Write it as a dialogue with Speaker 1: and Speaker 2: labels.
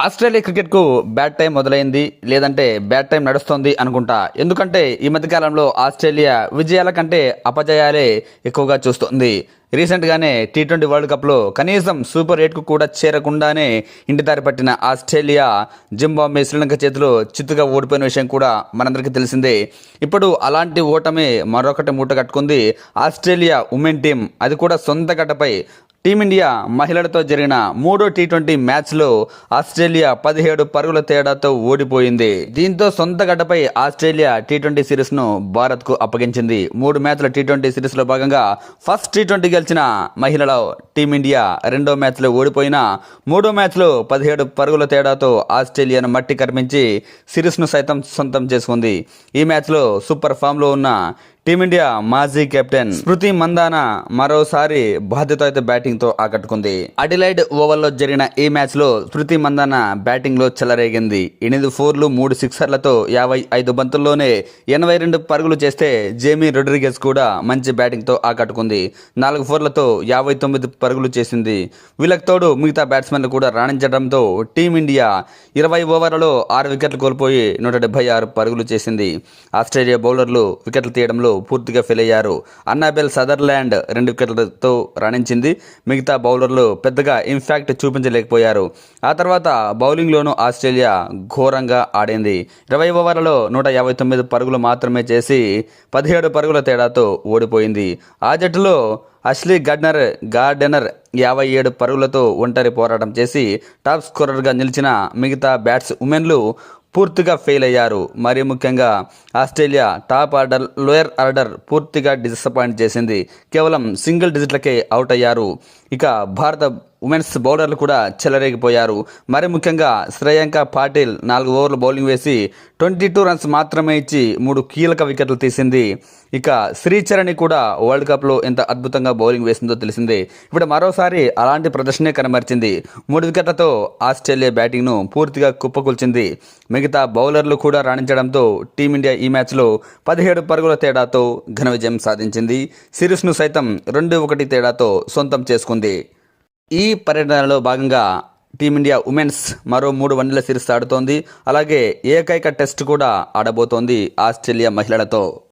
Speaker 1: Australia క్రికెట్కు bad time మొదలైంది, లేదంటే బ్యాడ్ టైం నడుస్తోంది అనుకుంటా. ఎందుకంటే ఈ మధ్యకాలంలో ఆస్ట్రేలియా విజయాల కంటే అపజయాలే ఎక్కువగా చూస్తోంది. రీసెంట్గానే టీ20 వరల్డ్ కప్లో కనీసం సూపర్ 8కు కూడా చేరకుండానే ఇంటిదారి పట్టిన ఆస్ట్రేలియా జింబాబ్వే, శ్రీలంక చేతిలో చిత్తుగా ఓడిపోయిన విషయం కూడా మనందరికీ తెలిసిందే. ఇప్పుడు అలాంటి ఓటమి మరొకటి మూట కట్టుకుంది ఆస్ట్రేలియా ఉమెన్ టీం, అది కూడా సొంత గడ్డపై. టీమిండియా మహిళలతో జరిగిన మూడో టీ20 మ్యాచ్లో ఆస్ట్రేలియా 17 పరుగుల తేడాతో ఓడిపోయింది. దీంతో సొంత గడ్డపై ఆస్ట్రేలియా టీ20 సిరీస్ను భారత్కు అప్పగించింది. 3 మ్యాచ్ల టీ20 సిరీస్లో భాగంగా ఫస్ట్ టీ20 గెలిచిన మహిళల టీమిండియా రెండో మ్యాచ్లో ఓడిపోయిన మూడో మ్యాచ్లో 17 పరుగుల తేడాతో ఆస్ట్రేలియాను మట్టి కరిపించి సిరీస్ను సైతం సొంతం చేసుకుంది. ఈ మ్యాచ్లో సూపర్ ఫామ్లో ఉన్న టీమిండియా మాజీ కెప్టెన్ స్మృతి మందాన మరోసారి బాధ్యతాయుత బ్యాటింగ్తో ఆకట్టుకుంది. అడిలైడ్ ఓవల్లో జరిగిన ఈ మ్యాచ్లో స్మృతి మందాన బ్యాటింగ్లో చెలరేగింది. 8 ఫోర్లు 3 సిక్సర్లతో 55 బంతుల్లోనే 82 పరుగులు చేస్తే జేమీ రొడ్రిగెస్ కూడా మంచి బ్యాటింగ్తో ఆకట్టుకుంది. 4 ఫోర్లతో 59 పరుగులు చేసింది. వీళ్ళకి తోడు మిగతా బ్యాట్స్మెన్లు కూడా రాణించడంతో టీమిండియా 20 ఓవర్లలో 6 వికెట్లు కోల్పోయి 176 పరుగులు చేసింది. ఆస్ట్రేలియా బౌలర్లు వికెట్లు తీయడంలో పూర్తిగా ఫెయిల్ అయ్యారు. Annabel Sutherland 2 వికెట్లతో రాణించింది. మిగతా బౌలర్లు పెద్దగా ఇంపాక్ట్ చూపించలేకపోయారు. ఆ తర్వాత బౌలింగ్లోనూ ఆస్ట్రేలియా ఘోరంగా ఆడింది. 20 ఓవర్లలో 159 పరుగులు మాత్రమే చేసి 17 పరుగుల తేడాతో ఓడిపోయింది. ఆ జట్టులో అష్లీ గార్డెనర్ 57 పరుగులతో ఒంటరి పోరాటం చేసి టాప్ స్కోరర్గా నిలిచిన మిగతా బ్యాట్స్ ఉమెన్లు పూర్తిగా ఫెయిల్ అయ్యారు. మరీ ముఖ్యంగా Australia top order, lower order పూర్తిగా డిసప్పాయింట్ చేసింది. కేవలం సింగిల్ డిజిట్లకే అవుట్ అయ్యారు. ఇక భారత ఉమెన్స్ బౌలర్లు కూడా చెలరేగిపోయారు. మరి ముఖ్యంగా శ్రేయాంక పాటిల్ 4 ఓవర్లు బౌలింగ్ వేసి 22 రన్స్ మాత్రమే ఇచ్చి 3 కీలక వికెట్లు తీసింది. ఇక శ్రీచరణి కూడా వరల్డ్ కప్లో ఎంత అద్భుతంగా బౌలింగ్ వేసిందో తెలిసిందే. ఇప్పుడు మరోసారి అలాంటి ప్రదర్శనే కనబరిచింది. 3 వికెట్లతో ఆస్ట్రేలియా బ్యాటింగ్ను పూర్తిగా కుప్పకూల్చింది. మిగతా బౌలర్లు కూడా రాణించడంతో టీమిండియా ఈ మ్యాచ్లో 17 పరుగుల తేడాతో ఘన విజయం సాధించింది. సిరీస్ను సైతం 2-1 తేడాతో సొంతం చేసుకుంది. ఈ పర్యటనలో భాగంగా టీమిండియా ఉమెన్స్ మరో 3 వన్డేల సిరీస్ ఆడుతోంది. అలాగే ఏకైక టెస్ట్ కూడా ఆడబోతోంది ఆస్ట్రేలియా మహిళలతో.